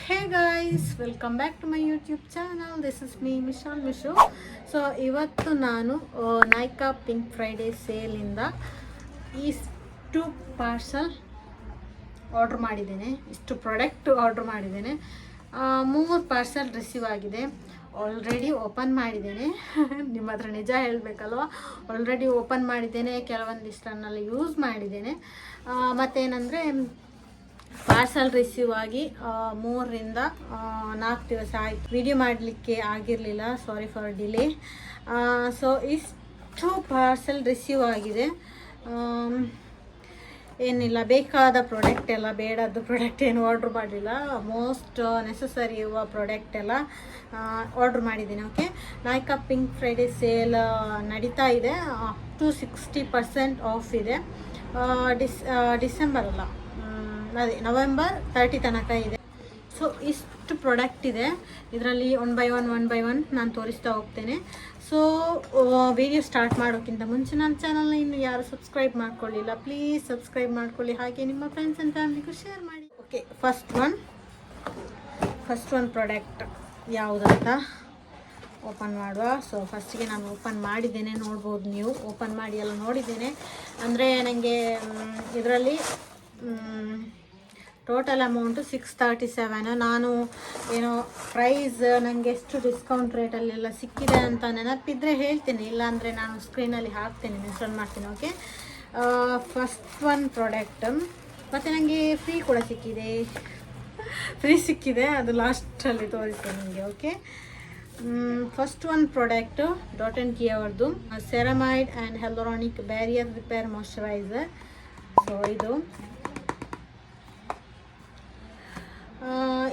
Hey guys, welcome back to my YouTube channel. This is me Mishal Mishu. So ಇವತ್ತು ನಾನು Nykaa pink Friday ಸೇಲಿಂದ ಇಷ್ಟು parcel order ಮಾಡಿದ್ದೇನೆ, ಇಷ್ಟು product order ಮಾಡಿದ್ದೇನೆ. 3 ಪಾರ್ಸಲ್ ರಿಸೀವ್ ಆಗಿದೆ. ಆಲ್ರೆಡಿ ಓಪನ್ ಮಾಡಿದ್ದೇನೆ. ನಿಮ್ಮ ಹತ್ರ ನಿಜ ಹೇಳಬೇಕಲ್ವ, ಆಲ್ರೆಡಿ ಓಪನ್ ಮಾಡಿದ್ದೇನೆ. ಕೆಲವೊಂದಿಷ್ಟನ್ನೆಲ್ಲ ಯೂಸ್ ಮಾಡಿದ್ದೇನೆ. ಮತ್ತೇನೆಂದರೆ ಪಾರ್ಸಲ್ ರಿಸೀವ್ ಆಗಿ 3ರಿಂದ 4 ದಿವಸ ಆಯ್ತು. ವಿಡಿಯೋ ಮಾಡಲಿಕ್ಕೆ ಆಗಿರಲಿಲ್ಲ, ಸಾರಿ ಫಾರ್ ಡಿಲೇ. ಸೊ ಇಷ್ಟು ಪಾರ್ಸಲ್ ರಿಸೀವ್ ಆಗಿದೆ. ಏನಿಲ್ಲ, ಬೇಕಾದ ಪ್ರಾಡಕ್ಟ್ ಎಲ್ಲ, ಬೇಡದ್ದು ಪ್ರಾಡಕ್ಟ್ ಏನು ಆರ್ಡ್ರ್ ಮಾಡಲಿಲ್ಲ. ಮೋಸ್ಟ್ ನೆಸಸರಿ ಇರುವ ಪ್ರಾಡಕ್ಟ್ ಎಲ್ಲ ಆರ್ಡ್ರ್ ಮಾಡಿದ್ದೀನಿ. Okay, Nykaa pink Friday sale ನಡೀತಾ ಇದೆ. ಅಪ್ ಟು 60% ಆಫ್ ಇದೆ. ಡಿಸೆಂಬರ್ ಅಲ್ಲ, ಅದೇ ನವೆಂಬರ್ 30 ತನಕ ಇದೆ. ಸೊ ಇಷ್ಟು ಪ್ರಾಡಕ್ಟ್ ಇದೆ. ಇದರಲ್ಲಿ ಒನ್ ಬೈ ಒನ್ ನಾನು ತೋರಿಸ್ತಾ ಹೋಗ್ತೇನೆ. ಸೊ ವಿಡಿಯೋ ಸ್ಟಾರ್ಟ್ ಮಾಡೋಕ್ಕಿಂತ ಮುಂಚೆ ನನ್ನ ಚಾನಲ್ನ ಇನ್ನು ಯಾರು ಸಬ್ಸ್ಕ್ರೈಬ್ ಮಾಡ್ಕೊಳ್ಳಿಲ್ಲ, ಪ್ಲೀಸ್ ಸಬ್ಸ್ಕ್ರೈಬ್ ಮಾಡ್ಕೊಳ್ಳಿ. ಹಾಗೆ ನಿಮ್ಮ ಫ್ರೆಂಡ್ಸ್ ಆ್ಯಂಡ್ ಫ್ಯಾಮಿಲಿಗೂ ಶೇರ್ ಮಾಡಿ. ಓಕೆ, ಫಸ್ಟ್ ಒನ್ ಪ್ರಾಡಕ್ಟ್ ಯಾವುದಂತ ಓಪನ್ ಮಾಡುವ. ಸೊ ಫಸ್ಟಿಗೆ ನಾನು ಓಪನ್ ಮಾಡಿದ್ದೇನೆ, ನೋಡ್ಬೋದು ನೀವು. ಓಪನ್ ಮಾಡಿ ಎಲ್ಲ ನೋಡಿದ್ದೇನೆ. ಅಂದರೆ ನನಗೆ ಇದರಲ್ಲಿ ಟೋಟಲ್ ಅಮೌಂಟು 637. ನಾನು ಏನೋ ಪ್ರೈಸ್ ನನಗೆ ಎಷ್ಟು ಡಿಸ್ಕೌಂಟ್ ರೇಟಲ್ಲೆಲ್ಲ ಸಿಕ್ಕಿದೆ ಅಂತ ನೆನಪಿದ್ರೆ ಹೇಳ್ತೇನೆ, ಇಲ್ಲಾಂದರೆ ನಾನು ಸ್ಕ್ರೀನಲ್ಲಿ ಹಾಕ್ತೇನೆ, ಮೆನ್ಷನ್ ಮಾಡ್ತೀನಿ. Okay, first one product. ಮತ್ತು ನನಗೆ ಫ್ರೀ ಕೂಡ ಸಿಕ್ಕಿದೆ, ಅದು ಲಾಸ್ಟಲ್ಲಿ ತೋರಿಸ್ತೇನೆ ನಿಮಗೆ. Okay, first one product dot and key ಅವರದು ceramide and hyaluronic barrier repair moisturiser. So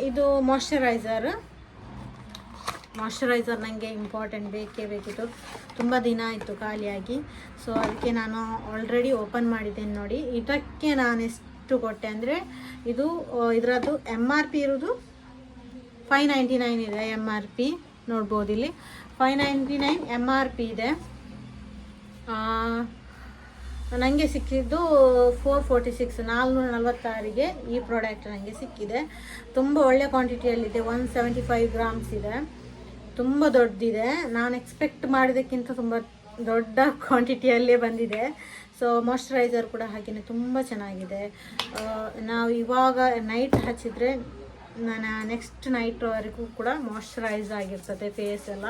ಇದು ಮಾಯ್ಶ್ಚರೈಸರ್ ನನಗೆ ಇಂಪಾರ್ಟೆಂಟ್, ಬೇಕಿತ್ತು. ತುಂಬ ದಿನ ಆಯಿತು ಖಾಲಿಯಾಗಿ. ಸೊ ಅದಕ್ಕೆ ನಾನು ಆಲ್ರೆಡಿ ಓಪನ್ ಮಾಡಿದ್ದೇನೆ. ನೋಡಿ, ಇದಕ್ಕೆ ನಾನು ಎಷ್ಟು ಕೊಟ್ಟೆ ಅಂದರೆ, ಇದರದ್ದು MRP ಇರೋದು 599 ಇದೆ. MRP ನೋಡ್ಬೋದು ಇಲ್ಲಿ, 599 MRP ಇದೆ. ನನಗೆ ಸಿಕ್ಕಿದ್ದು 446, 446ಗೆ ಈ ಪ್ರಾಡಕ್ಟ್ ನನಗೆ ಸಿಕ್ಕಿದೆ. ತುಂಬ ಒಳ್ಳೆ ಕ್ವಾಂಟಿಟಿಯಲ್ಲಿದೆ. 175 ಗ್ರಾಮ್ಸ್ ಇದೆ, ತುಂಬ ದೊಡ್ಡದಿದೆ. ನಾನು ಎಕ್ಸ್ಪೆಕ್ಟ್ ಮಾಡಿದ್ದಕ್ಕಿಂತ ತುಂಬ ದೊಡ್ಡ ಕ್ವಾಂಟಿಟಿಯಲ್ಲೇ ಬಂದಿದೆ. ಸೊ ಮಾಯ್ಶ್ಚರೈಸರ್ ಕೂಡ ಹಾಗೆಯೇ ತುಂಬ ಚೆನ್ನಾಗಿದೆ. ನಾವು ಇವಾಗ ನೈಟ್ ಹಚ್ಚಿದರೆ ನಾನು ನೆಕ್ಸ್ಟ್ ನೈಟ್ವರೆಗೂ ಕೂಡ ಮಾಯ್ಶ್ಚರೈಸ್ ಆಗಿರ್ತದೆ ಫೇಸ್ ಎಲ್ಲ.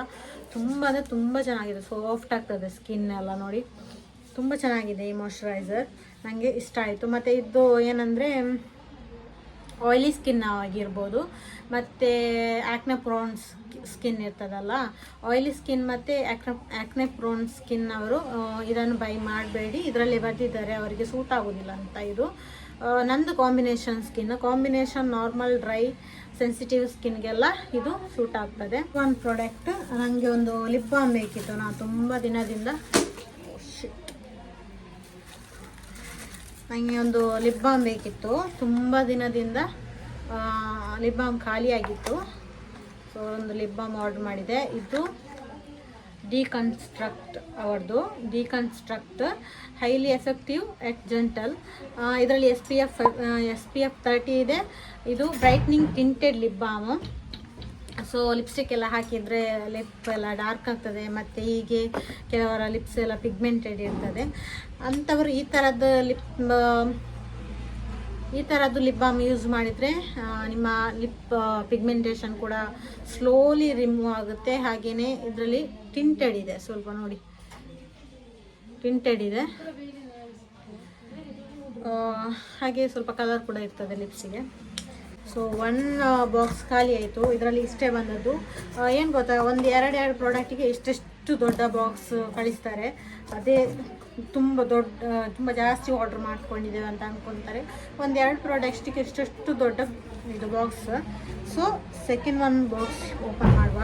ತುಂಬ ಅಂದರೆ ತುಂಬ ಚೆನ್ನಾಗಿದೆ, ಸಾಫ್ಟ್ ಆಗ್ತದೆ ಸ್ಕಿನ್ ಎಲ್ಲ. ನೋಡಿ, ತುಂಬ ಚೆನ್ನಾಗಿದೆ ಈ ಮಾಯ್ಶ್ಚರೈಸರ್, ನನಗೆ ಇಷ್ಟ ಆಯಿತು. ಮತ್ತು ಇದು ಏನಂದರೆ ಆಯಿಲಿ ಸ್ಕಿನ್ ಆಗಿರ್ಬೋದು, ಮತ್ತು ಆ್ಯಕ್ನೆ ಪ್ರೋನ್ ಸ್ಕಿನ್ ಇರ್ತದಲ್ಲ, ಆಯಿಲಿ ಸ್ಕಿನ್ ಮತ್ತು ಆ್ಯಕ್ನೆ ಪ್ರೋನ್ ಸ್ಕಿನ್ ಅವರು ಇದನ್ನು ಬೈ ಮಾಡಬೇಡಿ, ಇದರಲ್ಲಿ ಬರ್ತಿದ್ದಾರೆ, ಅವರಿಗೆ ಸೂಟ್ ಆಗೋದಿಲ್ಲ ಅಂತ. ಇದು ನಂದು ಕಾಂಬಿನೇಷನ್ ನಾರ್ಮಲ್ ಡ್ರೈ ಸೆನ್ಸಿಟಿವ್ ಸ್ಕಿನ್ಗೆಲ್ಲ ಇದು ಸೂಟ್ ಆಗ್ತದೆ. ಒಂದು ಪ್ರಾಡಕ್ಟ್, ನನಗೆ ಒಂದು ಲಿಪ್ ಬಾಮ್ ಬೇಕಿತ್ತು. ನಾನು ತುಂಬ ದಿನದಿಂದ ನನಗೆ ಒಂದು ಲಿಪ್ ಬಾಮ್ ಬೇಕಿತ್ತು. ತುಂಬ ದಿನದಿಂದ ಲಿಪ್ ಬಾಮ್ ಖಾಲಿಯಾಗಿತ್ತು. ಸೊ ಒಂದು ಲಿಪ್ ಬಾಮ್ ಆರ್ಡ್ರ್ ಮಾಡಿದೆ. ಇದು ಡಿಕನ್ಸ್ಟ್ರಕ್ಟ್ ಅವರದು, ಡಿಕನ್ಸ್ಟ್ರಕ್ಟ್ ಹೈಲಿ ಎಫೆಕ್ಟಿವ್ ಎಟ್ ಜೆಂಟಲ್. ಇದರಲ್ಲಿ SPF 30 ಇದೆ. ಇದು brightening tinted lip balm. So lipstick ಎಲ್ಲ ಹಾಕಿದರೆ ಲಿಪ್ ಎಲ್ಲ ಡಾರ್ಕ್ ಆಗ್ತದೆ, ಮತ್ತು ಹೀಗೆ ಕೆಲವರ ಲಿಪ್ಸ್ ಎಲ್ಲ ಪಿಗ್ಮೆಂಟೆಡ್ ಇರ್ತದೆ. ಅಂಥವರು ಈ ಥರದ್ದು ಲಿಪ್ ಬಾಮ್ ಯೂಸ್ ಮಾಡಿದರೆ ನಿಮ್ಮ ಲಿಪ್ ಪಿಗ್ಮೆಂಟೇಷನ್ ಕೂಡ ಸ್ಲೋಲಿ ರಿಮೂವ್ ಆಗುತ್ತೆ. ಹಾಗೆಯೇ ಇದರಲ್ಲಿ ಟಿಂಟೆಡ್ ಇದೆ, ಸ್ವಲ್ಪ ನೋಡಿ, ಟಿಂಟೆಡ್ ಇದೆ. ಹಾಗೆ ಸ್ವಲ್ಪ ಕಲರ್ ಕೂಡ ಇರ್ತದೆ ಲಿಪ್ಸಿಗೆ. ಸೊ 1 ಬಾಕ್ಸ್ ಖಾಲಿ ಆಯಿತು. ಇದರಲ್ಲಿ ಇಷ್ಟೇ ಬಂದದ್ದು. ಏನು ಗೊತ್ತಾ, ಎರಡು ಪ್ರಾಡಕ್ಟಿಗೆ ಇಷ್ಟೆಷ್ಟು ದೊಡ್ಡ ಬಾಕ್ಸ್ ಕಳಿಸ್ತಾರೆ. ಅದೇ ತುಂಬ ಜಾಸ್ತಿ ಆರ್ಡ್ರ್ ಮಾಡ್ಕೊಂಡಿದ್ದೇವೆ ಅಂತ ಅಂದ್ಕೊತಾರೆ. 2 ಪ್ರಾಡಕ್ಟ್ಸ್ಟಿಗೆ ಇಷ್ಟೆಷ್ಟು ದೊಡ್ಡ ಇದು box. So second one box open ಮಾಡುವ.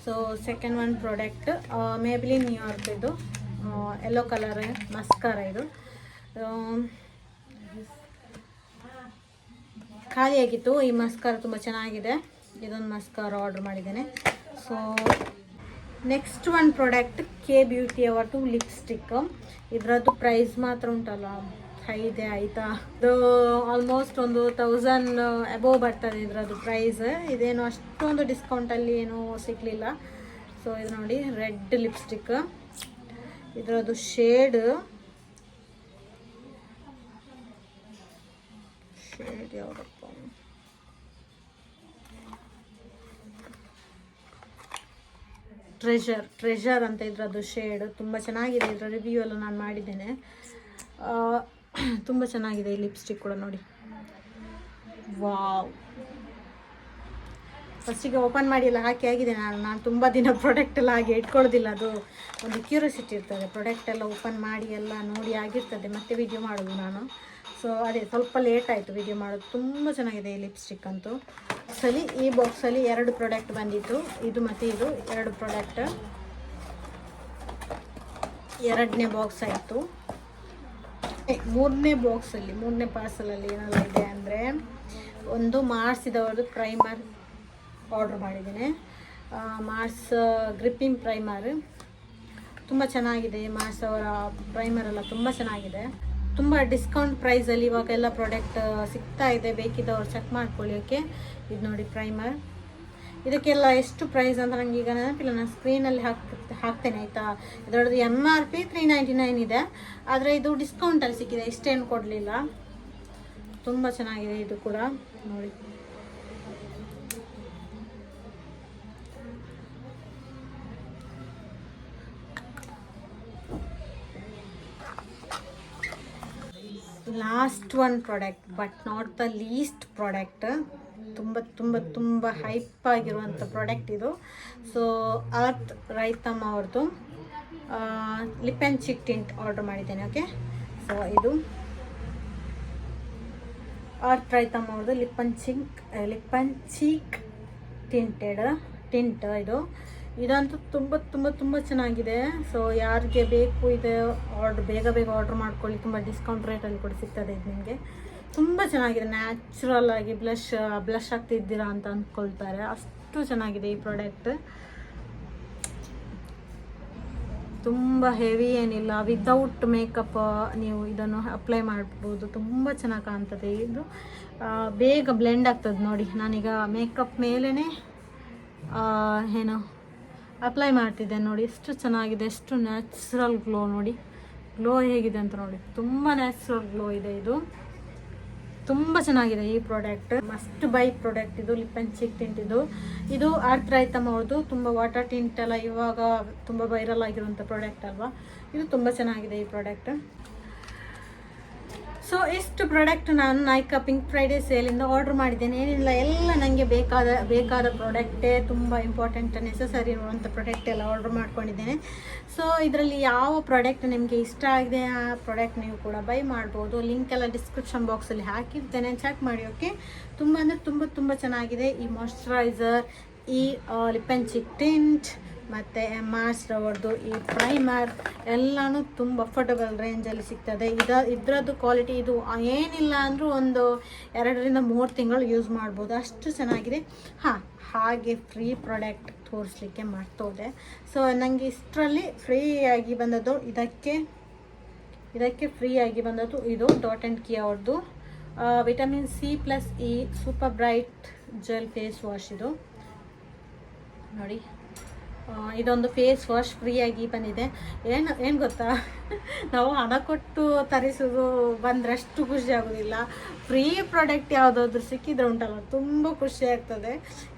So second one product Maybelline New York, ಇದು ಯೆಲ್ಲೋ ಕಲರ್ ಮಸ್ಕಾರ. ಇದು ಖಾಲಿಯಾಗಿತ್ತು. ಈ ಮಸ್ಕಾರ ತುಂಬ ಚೆನ್ನಾಗಿದೆ. ಇದೊಂದು ಮಸ್ಕಾರ ಆರ್ಡ್ರ್ ಮಾಡಿದ್ದೇನೆ. ಸೊ ನೆಕ್ಸ್ಟ್ ಒಂದು ಪ್ರಾಡಕ್ಟ್ ಕೆ ಬ್ಯೂಟಿ ಅವರದು ಲಿಪ್ಸ್ಟಿಕ್. ಇದರದ್ದು ಪ್ರೈಸ್ ಮಾತ್ರ ಉಂಟಲ್ಲ ಹೈ ಇದೆ ಆಯಿತಾ. ಇದು ಆಲ್ಮೋಸ್ಟ್ ಒಂದು 1000 ಅಬೋವ್ ಬರ್ತದೆ ಇದರದ್ದು ಪ್ರೈಸ್. ಇದೇನು ಅಷ್ಟೊಂದು ಡಿಸ್ಕೌಂಟಲ್ಲಿ ಏನೂ ಸಿಗಲಿಲ್ಲ. ಸೊ ಇದು ನೋಡಿ ರೆಡ್ ಲಿಪ್ಸ್ಟಿಕ್. ಇದರದ್ದು ಶೇಡ್ ಯಾವುದಪ್ಪ, ಟ್ರೆಷರ್ ಅಂತ ಇದರದ್ದು ಶೇಡ್. ತುಂಬ ಚೆನ್ನಾಗಿದೆ. ಇದರ ರಿವ್ಯೂ ಎಲ್ಲ ನಾನು ಮಾಡಿದ್ದೇನೆ. ತುಂಬ ಚೆನ್ನಾಗಿದೆ ಈ ಲಿಪ್ಸ್ಟಿಕ್ ಕೂಡ ನೋಡಿ. ವಾವ್, ಫಸ್ಟಿಗೆ ಓಪನ್ ಮಾಡಿ ಎಲ್ಲ ಹಾಕಿ ಆಗಿದೆ. ನಾನು ತುಂಬ ದಿನ ಪ್ರಾಡಕ್ಟ್ ಎಲ್ಲ ಹಾಗೆ ಇಟ್ಕೊಳ್ಳೋದಿಲ್ಲ. ಅದು ಒಂದು ಕ್ಯೂರಿಯಾಸಿಟಿ ಇರ್ತದೆ, ಪ್ರಾಡಕ್ಟ್ ಎಲ್ಲ ಓಪನ್ ಮಾಡಿ ಎಲ್ಲ ನೋಡಿ ಆಗಿರ್ತದೆ ಮತ್ತೆ ವಿಡಿಯೋ ಮಾಡೋದು ನಾನು. ಸೊ ಅದೇ ಸ್ವಲ್ಪ ಲೇಟ್ ಆಯಿತು ವಿಡಿಯೋ ಮಾಡೋದು. ತುಂಬ ಚೆನ್ನಾಗಿದೆ ಈ ಲಿಪ್ಸ್ಟಿಕ್ ಅಂತೂ. ಈ ಬಾಕ್ಸಲ್ಲಿ 2 ಪ್ರಾಡಕ್ಟ್ ಬಂದಿತ್ತು, ಇದು ಮತ್ತು ಇದು 2 ಪ್ರಾಡಕ್ಟ್. 2ನೇ ಬಾಕ್ಸ್ ಆಯಿತು. 3ನೇ ಬಾಕ್ಸಲ್ಲಿ 3ನೇ ಪಾರ್ಸಲಲ್ಲಿ ಏನೆಲ್ಲ ಇದೆ ಅಂದರೆ, ಒಂದು ಮಾರ್ಸಿದವ್ರದ್ದು ಪ್ರೈಮರ್ ಆರ್ಡ್ರ್ ಮಾಡಿದ್ದೇನೆ. ಮಾರ್ಸ್ ಗ್ರಿಪ್ಪಿಂಗ್ ಪ್ರೈಮರ್ ತುಂಬ ಚೆನ್ನಾಗಿದೆ. ಮಾರ್ಸ್ ಅವರ ಪ್ರೈಮರ್ ಎಲ್ಲ ತುಂಬ ಚೆನ್ನಾಗಿದೆ. ತುಂಬ ಡಿಸ್ಕೌಂಟ್ ಪ್ರೈಸಲ್ಲಿ ಇವಾಗೆಲ್ಲ ಪ್ರಾಡಕ್ಟ್ ಸಿಗ್ತಾ ಇದೆ. ಬೇಕಿದ್ದವ್ರು ಚೆಕ್ ಮಾಡ್ಕೊಳ್ಳಿ. ಓಕೆ, ಇದು ನೋಡಿ ಪ್ರೈಮರ್. ಇದಕ್ಕೆಲ್ಲ ಎಷ್ಟು ಪ್ರೈಸ್ ಅಂತ ನನಗೆ ಈಗ ನೆನಪಿಲ್ಲ, ನಾನು ಸ್ಕ್ರೀನಲ್ಲಿ ಹಾಕ್ತೇನೆ ಆಯಿತಾ. ಇದರದ್ದು MRP 399 ಇದೆ, ಆದರೆ ಇದು ಡಿಸ್ಕೌಂಟಲ್ಲಿ ಸಿಕ್ಕಿದೆ, ಇಷ್ಟೇನು ಕೊಡಲಿಲ್ಲ. ತುಂಬ ಚೆನ್ನಾಗಿದೆ ಇದು ಕೂಡ ನೋಡಿ. Last one product but not the least product. ತುಂಬ ತುಂಬ ತುಂಬ ಹೈಪ್ ಆಗಿರುವಂಥ ಪ್ರಾಡಕ್ಟ್ ಇದು. ಸೊ ಅರ್ತ್ ರೈತಮ್ ಅವ್ರದ್ದು lip and cheek tint order ಮಾಡಿದ್ದೇನೆ. ಓಕೆ, ಸೊ ಇದು ಅರ್ತ್ ರೈತಮ್ ಅವ್ರದ್ದು ಲಿಪ್ ಆ್ಯಂಡ್ ಚೀಕ್ ಟಿಂಟ್ ಇದಂತೂ ತುಂಬ ತುಂಬ ತುಂಬ ಚೆನ್ನಾಗಿದೆ. ಸೊ ಯಾರಿಗೆ ಬೇಕು ಇದೆ ಬೇಗ ಆರ್ಡ್ರ್ ಮಾಡ್ಕೊಳ್ಳಿ. ತುಂಬ ಡಿಸ್ಕೌಂಟ್ ರೇಟಲ್ಲಿ ಕೂಡ ಸಿಗ್ತದೆ ಇದು ನಿಮಗೆ. ತುಂಬ ಚೆನ್ನಾಗಿದೆ. ನ್ಯಾಚುರಲ್ ಆಗಿ ಬ್ಲಷ್ ಆಗ್ತಿದ್ದೀರಾ ಅಂತ ಅಂದ್ಕೊಳ್ತಾರೆ, ಅಷ್ಟು ಚೆನ್ನಾಗಿದೆ ಈ ಪ್ರಾಡಕ್ಟ್. ತುಂಬ ಹೆವಿ ಏನಿಲ್ಲ, ವಿದೌಟ್ ಮೇಕಪ್ ನೀವು ಇದನ್ನು ಅಪ್ಲೈ ಮಾಡ್ಬೋದು. ತುಂಬ ಚೆನ್ನಾಗಿ ಕಾಣ್ತದೆ ಇದು. ಬೇಗ ಬ್ಲೆಂಡ್ ಆಗ್ತದೆ ನೋಡಿ. ನಾನೀಗ ಮೇಕಪ್ ಮೇಲೇ ಏನು ಅಪ್ಲೈ ಮಾಡ್ತಿದ್ದೇನೆ ನೋಡಿ. ಎಷ್ಟು ಚೆನ್ನಾಗಿದೆ, ಎಷ್ಟು ನ್ಯಾಚುರಲ್ ಗ್ಲೋ ನೋಡಿ. ಗ್ಲೋ ಹೇಗಿದೆ ಅಂತ ನೋಡಿ. ತುಂಬ ನ್ಯಾಚುರಲ್ ಗ್ಲೋ ಇದೆ ಇದು. ತುಂಬ ಚೆನ್ನಾಗಿದೆ ಈ ಪ್ರಾಡಕ್ಟ್. ಮಸ್ಟ್ ಬೈ ಪ್ರಾಡಕ್ಟ್ ಇದು. ಲಿಪ್ ಆ್ಯಂಡ್ ಚೀಕ್ ಟಿಂಟ್ ಇದು ಅರ್ತ್ ರೈತಮ್ ಅವ್ರದ್ದು. ತುಂಬ ವಾಟರ್ ಟಿಂಟ್ ಎಲ್ಲ ಇವಾಗ ತುಂಬ ವೈರಲ್ ಆಗಿರುವಂಥ ಪ್ರಾಡಕ್ಟ್ ಅಲ್ವಾ. ಇದು ತುಂಬ ಚೆನ್ನಾಗಿದೆ ಈ ಪ್ರಾಡಕ್ಟ್. ಸೊ ಇಷ್ಟು ಪ್ರಾಡಕ್ಟ್ ನಾನು ನೈಕಾ ಪಿಂಕ್ ಫ್ರೈಡೇ ಸೇಲಿಂದ ಆರ್ಡ್ರ್ ಮಾಡಿದ್ದೇನೆ. ಏನಿಲ್ಲ, ಎಲ್ಲ ನನಗೆ ಬೇಕಾದ ಪ್ರಾಡಕ್ಟೇ, ತುಂಬ ಇಂಪಾರ್ಟೆಂಟ್ ನೆಸಸರಿ ಇರುವಂಥ ಪ್ರಾಡಕ್ಟ್ ಎಲ್ಲ ಆರ್ಡ್ರ್ ಮಾಡ್ಕೊಂಡಿದ್ದೇನೆ. ಸೊ ಇದರಲ್ಲಿ ಯಾವ ಪ್ರಾಡಕ್ಟ್ ನಿಮಗೆ ಇಷ್ಟ ಆಗಿದೆ ಆ ಪ್ರಾಡಕ್ಟ್ ನೀವು ಕೂಡ ಬೈ ಮಾಡ್ಬೋದು. ಲಿಂಕ್ ಎಲ್ಲ ಡಿಸ್ಕ್ರಿಪ್ಷನ್ ಬಾಕ್ಸಲ್ಲಿ ಹಾಕಿರ್ತೇನೆ, ಚೆಕ್ ಮಾಡಿ. ಓಕೆ, ತುಂಬ ಅಂದರೆ ತುಂಬ ತುಂಬ ಚೆನ್ನಾಗಿದೆ ಈ ಮಾಯ್ಶ್ಚರೈಸರ್, ಈ ಲಿಪ್ ಆ್ಯಂಡ್ ಚೀಕ್ ಟಿಂಟ್ ಮತ್ತು ಮಾರ್ಸ್ ಅವ್ರದ್ದು ಈ ಪ್ರೈಮರ್ ಎಲ್ಲನೂ ತುಂಬ ಅಫೋರ್ಡಬಲ್ ರೇಂಜಲ್ಲಿ ಸಿಗ್ತದೆ. ಇದರದ್ದು ಕ್ವಾಲಿಟಿ ಇದು ಏನಿಲ್ಲ ಅಂದರೂ ಒಂದು 2ರಿಂದ 3 ತಿಂಗಳು ಯೂಸ್ ಮಾಡ್ಬೋದು, ಅಷ್ಟು ಚೆನ್ನಾಗಿದೆ. ಹಾಗೆ ಫ್ರೀ ಪ್ರಾಡಕ್ಟ್ ತೋರಿಸ್ಲಿಕ್ಕೆ ಮರ್ತೋದೆ. ಸೊ ನನಗೆ ಇಷ್ಟರಲ್ಲಿ ಫ್ರೀಯಾಗಿ ಬಂದದ್ದು ಇದಕ್ಕೆ ಫ್ರೀಯಾಗಿ ಬಂದದ್ದು ಇದು ಡಾಟ್ ಆ್ಯಂಡ್ ಕೀ ಅವ್ರದ್ದು vitamin C+E super bright gel face wash. ಇದು ನೋಡಿ, ಇದೊಂದು ಫೇಸ್ ವಾಶ್ ಫ್ರೀಯಾಗಿ ಬಂದಿದೆ. ಏನು ಗೊತ್ತಾ, ನಾವು ಹಣ ಕೊಟ್ಟು ತರಿಸೋದು ಬಂದ್ರಷ್ಟು ಖುಷಿ ಆಗೋದಿಲ್ಲ. ಫ್ರೀ ಪ್ರಾಡಕ್ಟ್ ಯಾವುದಾದ್ರೂ ಸಿಕ್ಕಿದ್ರೆ ಉಂಟಲ್ಲ ತುಂಬ ಖುಷಿ ಆಗ್ತದೆ.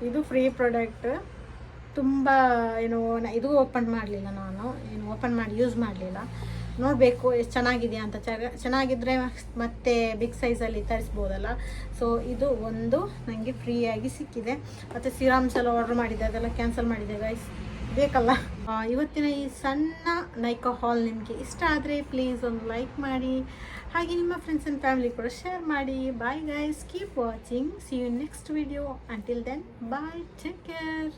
ಇದು ಫ್ರೀ ಪ್ರಾಡಕ್ಟ್. ತುಂಬ ಇದು ಓಪನ್ ಮಾಡಲಿಲ್ಲ, ನಾನು ಓಪನ್ ಮಾಡಿ ಯೂಸ್ ಮಾಡಲಿಲ್ಲ. ನೋಡಬೇಕು ಎಷ್ಟು ಚೆನ್ನಾಗಿದೆಯಾ ಅಂತ. ಚೆನ್ನಾಗಿದ್ದರೆ ಮತ್ತೆ ಬಿಗ್ ಸೈಜಲ್ಲಿ ತರಿಸ್ಬೋದಲ್ಲ. ಸೊ ಇದು ಒಂದು ನನಗೆ ಫ್ರೀಯಾಗಿ ಸಿಕ್ಕಿದೆ. ಮತ್ತು ಸಿರಾಮ್ಸ್ ಎಲ್ಲ ಆರ್ಡರ್ ಮಾಡಿದ್ದೆ, ಅದೆಲ್ಲ ಕ್ಯಾನ್ಸಲ್ ಮಾಡಿದೆ ಗೈಸ್, ಬೇಕಲ್ಲ. ಇವತ್ತಿನ ಈ ಸಣ್ಣ ನೈಕಾ ಹಾಲ್ ನಿಮಗೆ ಇಷ್ಟ ಆದರೆ ಪ್ಲೀಸ್ ಒಂದು ಲೈಕ್ ಮಾಡಿ, ಹಾಗೆ ನಿಮ್ಮ ಫ್ರೆಂಡ್ಸ್ ಆ್ಯಂಡ್ ಫ್ಯಾಮಿಲಿ ಕೂಡ ಶೇರ್ ಮಾಡಿ. Bye guys, keep watching, see you next video. Until then bye, take care.